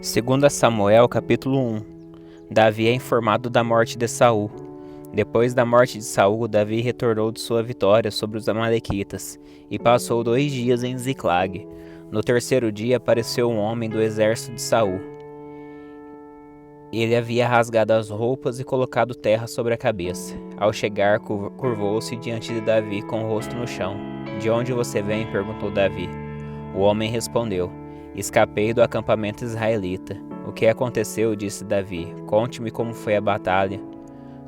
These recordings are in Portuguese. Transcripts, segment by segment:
Segundo Samuel, capítulo 1. Davi é informado da morte de Saul. Depois da morte de Saul, Davi retornou de sua vitória sobre os amalequitas e passou 2 dias em Ziclag. No terceiro dia apareceu um homem do exército de Saul. Ele havia rasgado as roupas e colocado terra sobre a cabeça. Ao chegar, curvou-se diante de Davi com o rosto no chão. "De onde você vem?" perguntou Davi. O homem respondeu: "Escapei do acampamento israelita." "O que aconteceu?" disse Davi. "Conte-me como foi a batalha."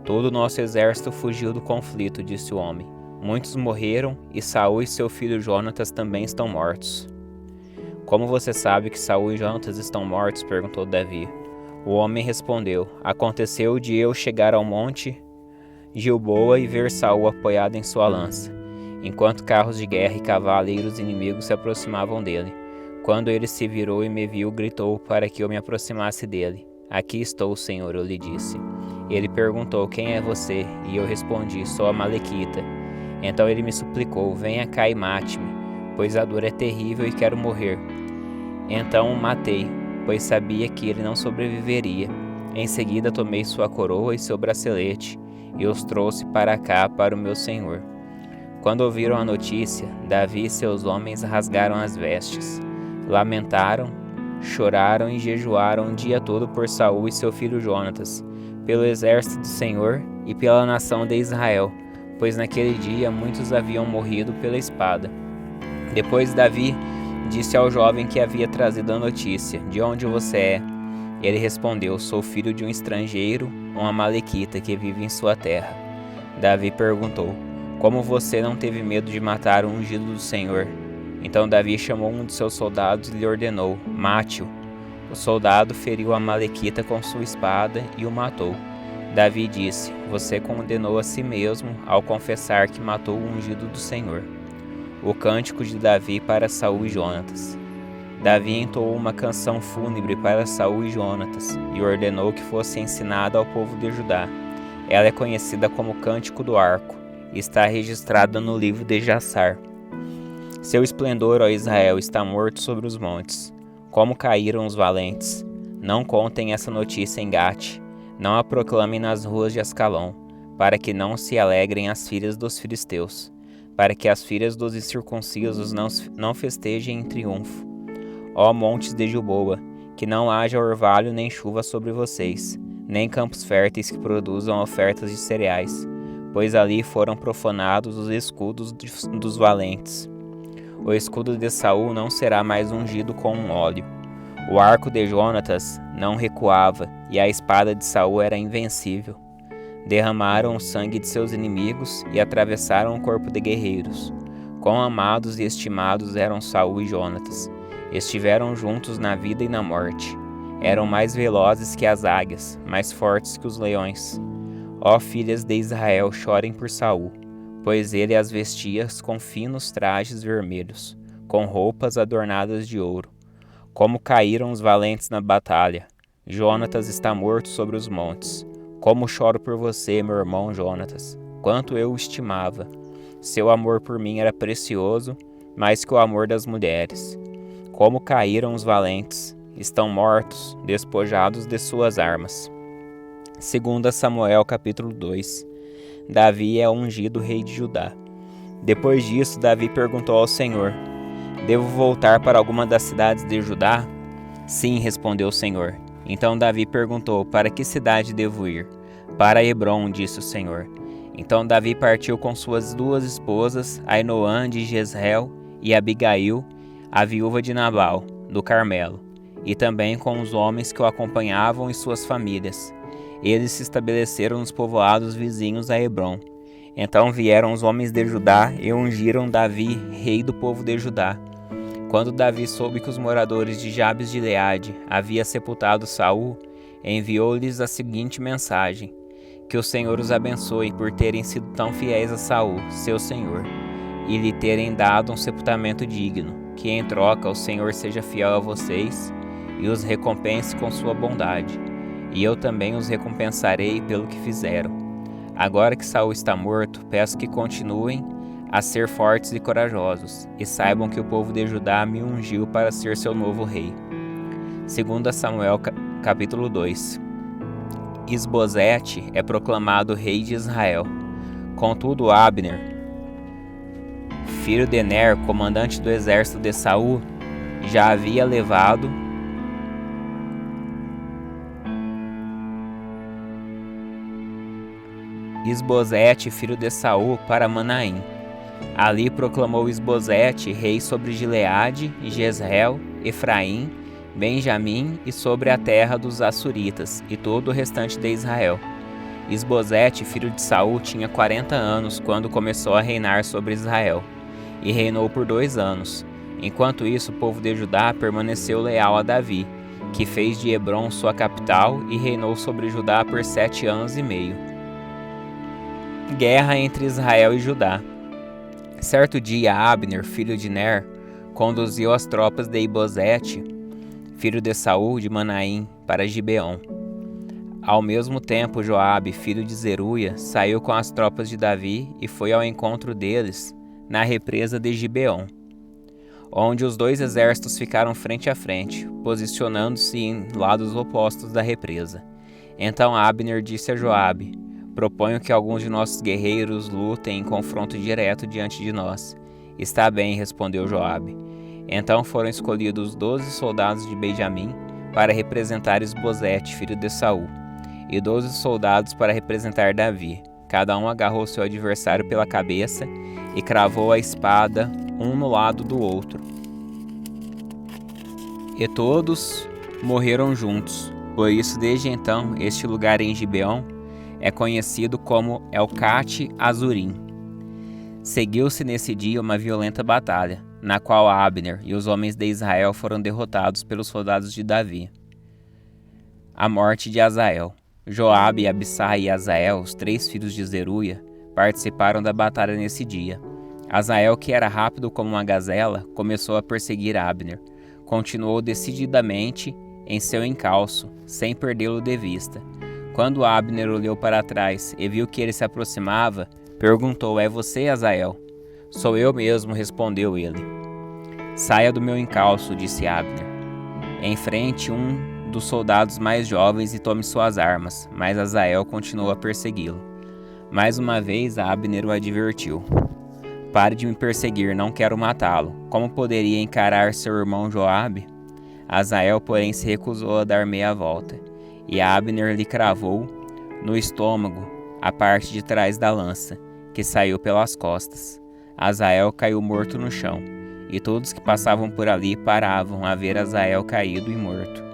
"Todo o nosso exército fugiu do conflito," disse o homem. "Muitos morreram e Saul e seu filho Jonatas também estão mortos." "Como você sabe que Saul e Jonatas estão mortos?" perguntou Davi. O homem respondeu: "Aconteceu de eu chegar ao monte Gilboa e ver Saul apoiado em sua lança, enquanto carros de guerra e cavaleiros inimigos se aproximavam dele. Quando ele se virou e me viu, gritou para que eu me aproximasse dele. 'Aqui estou, Senhor,' eu lhe disse. Ele perguntou: 'Quem é você?' E eu respondi: 'Sou a Malequita.' Então ele me suplicou: 'Venha cá e mate-me, pois a dor é terrível e quero morrer.' Então o matei, pois sabia que ele não sobreviveria. Em seguida tomei sua coroa e seu bracelete e os trouxe para cá para o meu senhor." Quando ouviram a notícia, Davi e seus homens rasgaram as vestes, lamentaram, choraram e jejuaram o dia todo por Saul e seu filho Jonatas, pelo exército do Senhor e pela nação de Israel, pois naquele dia muitos haviam morrido pela espada. Depois Davi disse ao jovem que havia trazido a notícia: "De onde você é?" Ele respondeu: "Sou filho de um estrangeiro, um amalequita que vive em sua terra." Davi perguntou: "Como você não teve medo de matar o ungido do Senhor?" Então Davi chamou um de seus soldados e lhe ordenou: "Mate-o." O soldado feriu o amalequita com sua espada e o matou. Davi disse: "Você condenou a si mesmo ao confessar que matou o ungido do Senhor." O cântico de Davi para Saul e Jonatas. Davi entoou uma canção fúnebre para Saul e Jonatas e ordenou que fosse ensinada ao povo de Judá. Ela é conhecida como Cântico do Arco e está registrada no livro de Jassar. "Seu esplendor, ó Israel, está morto sobre os montes. Como caíram os valentes! Não contem essa notícia em Gate, não a proclamem nas ruas de Ascalon, para que não se alegrem as filhas dos filisteus, para que as filhas dos incircuncisos não festejem em triunfo. Ó montes de Gilboa, que não haja orvalho nem chuva sobre vocês, nem campos férteis que produzam ofertas de cereais, pois ali foram profanados os escudos dos valentes. O escudo de Saul não será mais ungido com um óleo. O arco de Jonatas não recuava, e a espada de Saul era invencível. Derramaram o sangue de seus inimigos e atravessaram o corpo de guerreiros. Quão amados e estimados eram Saul e Jonatas! Estiveram juntos na vida e na morte. Eram mais velozes que as águias, mais fortes que os leões. Ó filhas de Israel, chorem por Saul, pois ele as vestia com finos trajes vermelhos, com roupas adornadas de ouro. Como caíram os valentes na batalha! Jonatas está morto sobre os montes. Como choro por você, meu irmão Jonatas! Quanto eu o estimava! Seu amor por mim era precioso, mais que o amor das mulheres. Como caíram os valentes! Estão mortos, despojados de suas armas." Segundo Samuel, capítulo 2. Davi é ungido rei de Judá. Depois disso, Davi perguntou ao Senhor: "Devo voltar para alguma das cidades de Judá?" "Sim," respondeu o Senhor. Então Davi perguntou: "Para que cidade devo ir?" "Para Hebrom," disse o Senhor. Então Davi partiu com suas 2 esposas, Ainoã de Jezreel e Abigail, a viúva de Nabal, do Carmelo, e também com os homens que o acompanhavam e suas famílias. Eles se estabeleceram nos povoados vizinhos a Hebrom. Então vieram os homens de Judá e ungiram Davi, rei do povo de Judá. Quando Davi soube que os moradores de Jabes de Gileade haviam sepultado Saul, enviou-lhes a seguinte mensagem: "Que o Senhor os abençoe por terem sido tão fiéis a Saul, seu senhor, e lhe terem dado um sepultamento digno. Que em troca o Senhor seja fiel a vocês e os recompense com sua bondade. E eu também os recompensarei pelo que fizeram. Agora que Saul está morto, peço que continuem a ser fortes e corajosos, e saibam que o povo de Judá me ungiu para ser seu novo rei." 2 Samuel capítulo 2. Isbosete é proclamado rei de Israel. Contudo, Abner, filho de Ner, comandante do exército de Saul, já havia levado Isbosete, filho de Saul, para Manaim. Ali proclamou Isbosete rei sobre Gileade, Jezreel, Efraim, Benjamim e sobre a terra dos Assuritas e todo o restante de Israel. Isbosete, filho de Saul, tinha 40 anos quando começou a reinar sobre Israel, e reinou por 2 anos. Enquanto isso, o povo de Judá permaneceu leal a Davi, que fez de Hebrom sua capital e reinou sobre Judá por 7 anos e meio. Guerra entre Israel e Judá. Certo dia, Abner, filho de Ner, conduziu as tropas de Isbosete, filho de Saul, de Manaim, para Gibeon. Ao mesmo tempo, Joabe, filho de Zeruia, saiu com as tropas de Davi e foi ao encontro deles na represa de Gibeon, onde os 2 exércitos ficaram frente a frente, posicionando-se em lados opostos da represa. Então Abner disse a Joabe: proponho que alguns de nossos guerreiros lutem em confronto direto diante de nós. Está bem, respondeu Joabe. Então foram escolhidos 12 soldados de Benjamim para representar Isbosete, filho de Saul, e 12 soldados para representar Davi. Cada um agarrou seu adversário pela cabeça e cravou a espada um no lado do outro. E todos morreram juntos. Por isso, desde então, este lugar em Gibeon é conhecido como Elcate Azurim. Seguiu-se nesse dia uma violenta batalha, na qual Abner e os homens de Israel foram derrotados pelos soldados de Davi. A morte de Azael. Joabe, Abissai e Azael, os 3 filhos de Zeruia, participaram da batalha nesse dia. Azael, que era rápido como uma gazela, começou a perseguir Abner. Continuou decididamente em seu encalço, sem perdê-lo de vista. Quando Abner olhou para trás e viu que ele se aproximava, perguntou: é você, Azael? Sou eu mesmo, respondeu ele. Saia do meu encalço, disse Abner. Enfrente um dos soldados mais jovens e tome suas armas, mas Azael continuou a persegui-lo. Mais uma vez, Abner o advertiu: pare de me perseguir, não quero matá-lo. Como poderia encarar seu irmão Joabe? Azael, porém, se recusou a dar meia volta, e Abner lhe cravou no estômago a parte de trás da lança, que saiu pelas costas. Azael caiu morto no chão, e todos que passavam por ali paravam a ver Azael caído e morto.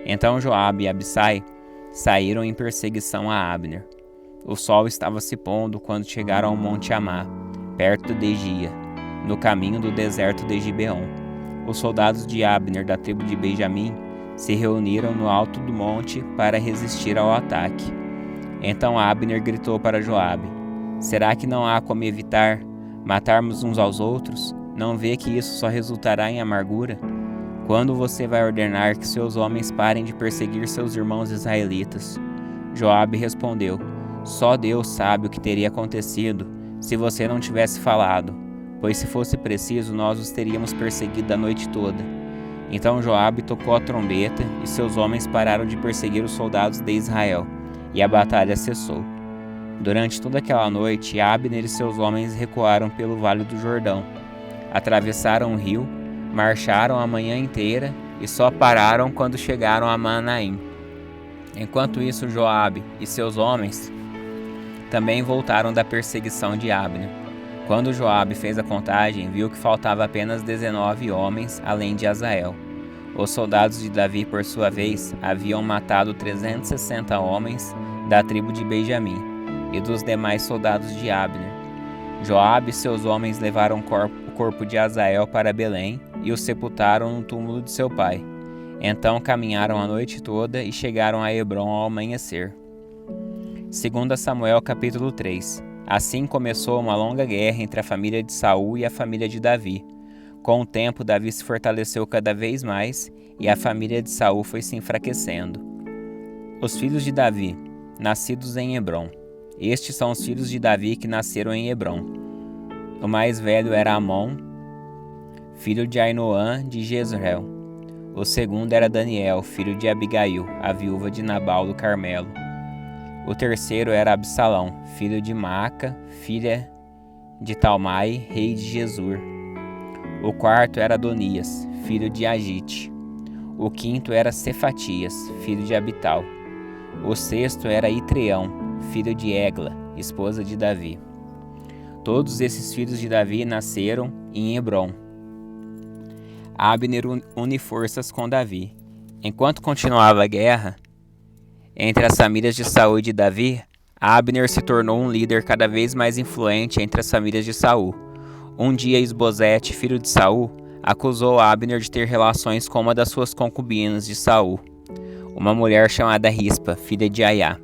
Então Joabe e Abissai saíram em perseguição a Abner. O sol estava se pondo quando chegaram ao monte Amá, perto de Gia, no caminho do deserto de Gibeon. Os soldados de Abner da tribo de Benjamim se reuniram no alto do monte para resistir ao ataque. Então Abner gritou para Joabe: será que não há como evitar matarmos uns aos outros? Não vê que isso só resultará em amargura? Quando você vai ordenar que seus homens parem de perseguir seus irmãos israelitas? Joabe respondeu: só Deus sabe o que teria acontecido se você não tivesse falado, pois se fosse preciso nós os teríamos perseguido a noite toda. Então Joabe tocou a trombeta e seus homens pararam de perseguir os soldados de Israel, e a batalha cessou. Durante toda aquela noite, Abner e seus homens recuaram pelo vale do Jordão, atravessaram o rio, marcharam a manhã inteira e só pararam quando chegaram a Manaim. Enquanto isso, Joabe e seus homens também voltaram da perseguição de Abner. Quando Joabe fez a contagem, viu que faltava apenas 19 homens, além de Azael. Os soldados de Davi, por sua vez, haviam matado 360 homens da tribo de Benjamim e dos demais soldados de Abner. Joabe e seus homens levaram o corpo de Azael para Belém e o sepultaram no túmulo de seu pai. Então caminharam a noite toda e chegaram a Hebrom ao amanhecer. 2 Samuel capítulo 3. Assim começou uma longa guerra entre a família de Saul e a família de Davi. Com o tempo, Davi se fortaleceu cada vez mais e a família de Saul foi se enfraquecendo. Os filhos de Davi, nascidos em Hebrom. Estes são os filhos de Davi que nasceram em Hebrom. O mais velho era Amon, filho de Ainoã de Jezreel. O segundo era Daniel, filho de Abigail, a viúva de Nabal do Carmelo. O terceiro era Absalão, filho de Maaca, filha de Talmai, rei de Gesur. O quarto era Adonias, filho de Agite. O quinto era Cefatias, filho de Abital. O sexto era Itreão, filho de Egla, esposa de Davi. Todos esses filhos de Davi nasceram em Hebrom. Abner une forças com Davi. Enquanto continuava a guerra entre as famílias de Saul e de Davi, Abner se tornou um líder cada vez mais influente entre as famílias de Saul. Um dia Isbosete, filho de Saul, acusou Abner de ter relações com uma das suas concubinas de Saul, uma mulher chamada Rispa, filha de Aiá.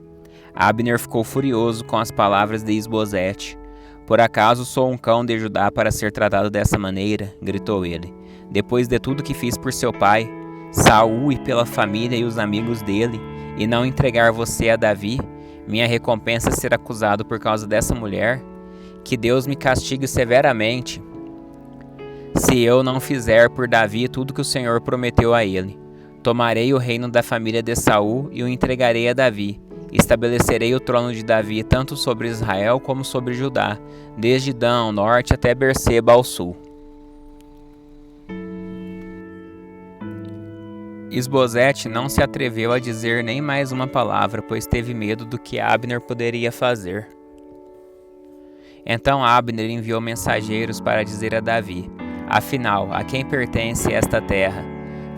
Abner ficou furioso com as palavras de Isbosete. Por acaso sou um cão de Judá para ser tratado dessa maneira? Gritou ele. Depois de tudo que fiz por seu pai, Saul, e pela família e os amigos dele, e não entregar você a Davi, minha recompensa é ser acusado por causa dessa mulher? Que Deus me castigue severamente se eu não fizer por Davi tudo que o Senhor prometeu a ele. Tomarei o reino da família de Saul e o entregarei a Davi. Estabelecerei o trono de Davi tanto sobre Israel como sobre Judá, desde Dan ao norte até Berseba ao sul. Isbosete não se atreveu a dizer nem mais uma palavra, pois teve medo do que Abner poderia fazer. Então Abner enviou mensageiros para dizer a Davi: afinal, a quem pertence esta terra?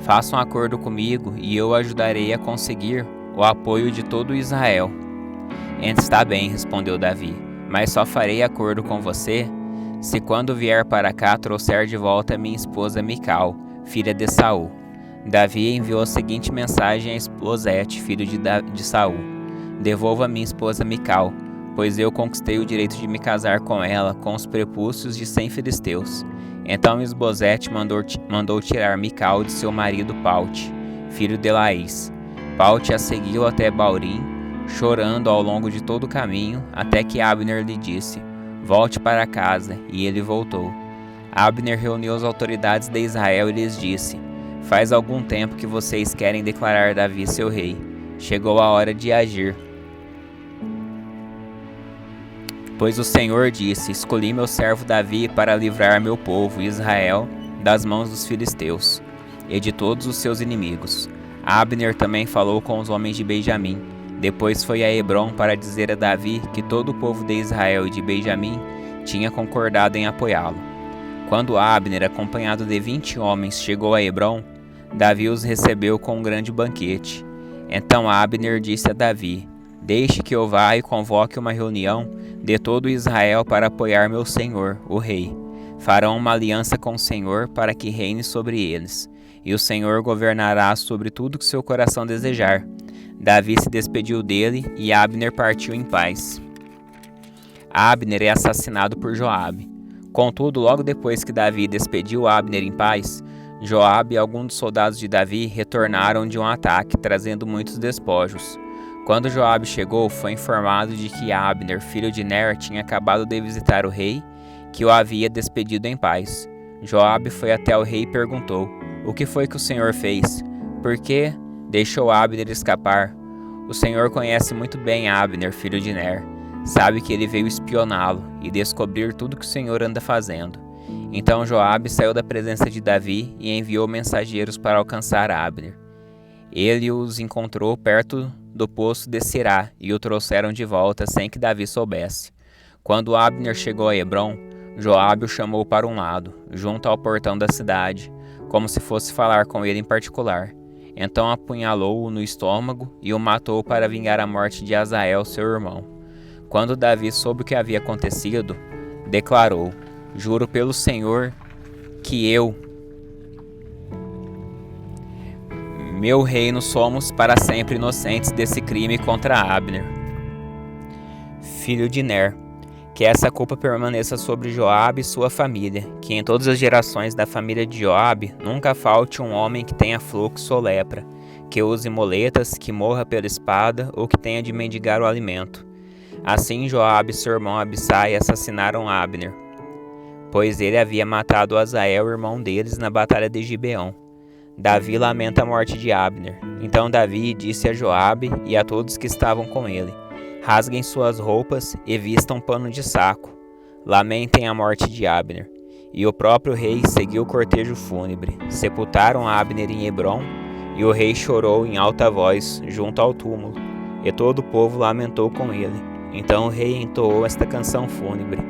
Faça um acordo comigo e eu ajudarei a conseguir o apoio de todo Israel. Está bem, respondeu Davi, mas só farei acordo com você se quando vier para cá trouxer de volta minha esposa Mical, filha de Saul. Davi enviou a seguinte mensagem a Isbosete, filho de Saul: devolva minha esposa Mical, pois eu conquistei o direito de me casar com ela com os prepúcios de 100 filisteus. Então Isbosete mandou tirar Mical de seu marido Paute, filho de Laís. Paute a seguiu até Baurim, chorando ao longo de todo o caminho, até que Abner lhe disse: volte para casa, e ele voltou. Abner reuniu as autoridades de Israel e lhes disse: faz algum tempo que vocês querem declarar Davi seu rei. Chegou a hora de agir. Pois o Senhor disse: escolhi meu servo Davi para livrar meu povo, Israel, das mãos dos filisteus e de todos os seus inimigos. Abner também falou com os homens de Benjamim. Depois foi a Hebrom para dizer a Davi que todo o povo de Israel e de Benjamim tinha concordado em apoiá-lo. Quando Abner, acompanhado de 20 homens, chegou a Hebrom, Davi os recebeu com um grande banquete. Então Abner disse a Davi: deixe que eu vá e convoque uma reunião de todo Israel para apoiar meu senhor, o rei. Farão uma aliança com o Senhor para que reine sobre eles, e o Senhor governará sobre tudo que seu coração desejar. Davi se despediu dele e Abner partiu em paz. Abner é assassinado por Joabe. Contudo, logo depois que Davi despediu Abner em paz, Joabe e alguns dos soldados de Davi retornaram de um ataque, trazendo muitos despojos. Quando Joabe chegou, foi informado de que Abner, filho de Ner, tinha acabado de visitar o rei, que o havia despedido em paz. Joabe foi até o rei e perguntou: o que foi que o Senhor fez? Por que deixou Abner escapar? O Senhor conhece muito bem Abner, filho de Ner. Sabe que ele veio espioná-lo e descobrir tudo que o Senhor anda fazendo. Então Joabe saiu da presença de Davi e enviou mensageiros para alcançar Abner. Ele os encontrou perto do poço de Sirá e o trouxeram de volta sem que Davi soubesse. Quando Abner chegou a Hebrom, Joabe o chamou para um lado, junto ao portão da cidade, como se fosse falar com ele em particular. Então apunhalou-o no estômago e o matou para vingar a morte de Azael, seu irmão. Quando Davi soube o que havia acontecido, declarou: juro pelo Senhor que eu, meu reino, somos para sempre inocentes desse crime contra Abner, filho de Ner. Que essa culpa permaneça sobre Joabe e sua família, que em todas as gerações da família de Joabe nunca falte um homem que tenha fluxo ou lepra, que use moletas, que morra pela espada ou que tenha de mendigar o alimento. Assim Joabe e seu irmão Abissai assassinaram Abner, pois ele havia matado Azael, irmão deles, na batalha de Gibeão. Davi lamenta a morte de Abner. Então Davi disse a Joabe e a todos que estavam com ele: rasguem suas roupas e vistam pano de saco. Lamentem a morte de Abner. E o próprio rei seguiu o cortejo fúnebre. Sepultaram Abner em Hebrom, e o rei chorou em alta voz junto ao túmulo, e todo o povo lamentou com ele. Então o rei entoou esta canção fúnebre: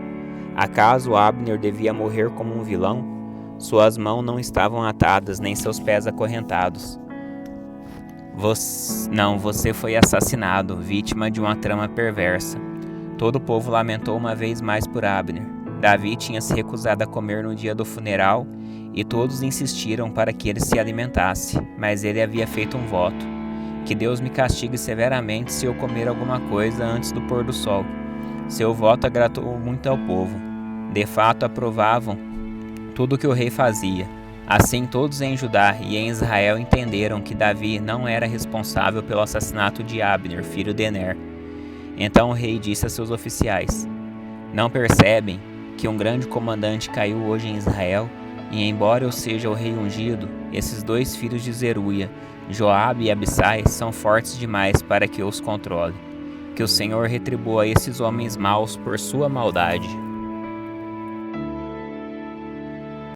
acaso Abner devia morrer como um vilão? Suas mãos não estavam atadas, nem seus pés acorrentados. Você foi assassinado, vítima de uma trama perversa. Todo o povo lamentou uma vez mais por Abner. Davi tinha se recusado a comer no dia do funeral, e todos insistiram para que ele se alimentasse, mas ele havia feito um voto: que Deus me castigue severamente se eu comer alguma coisa antes do pôr do sol. Seu voto agradou muito ao povo. De fato, aprovavam tudo o que o rei fazia. Assim, todos em Judá e em Israel entenderam que Davi não era responsável pelo assassinato de Abner, filho de Ner. Então o rei disse a seus oficiais: não percebem que um grande comandante caiu hoje em Israel? E embora eu seja o rei ungido, esses dois filhos de Zeruia, Joabe e Abissai, são fortes demais para que eu os controle. Que o Senhor retribua esses homens maus por sua maldade.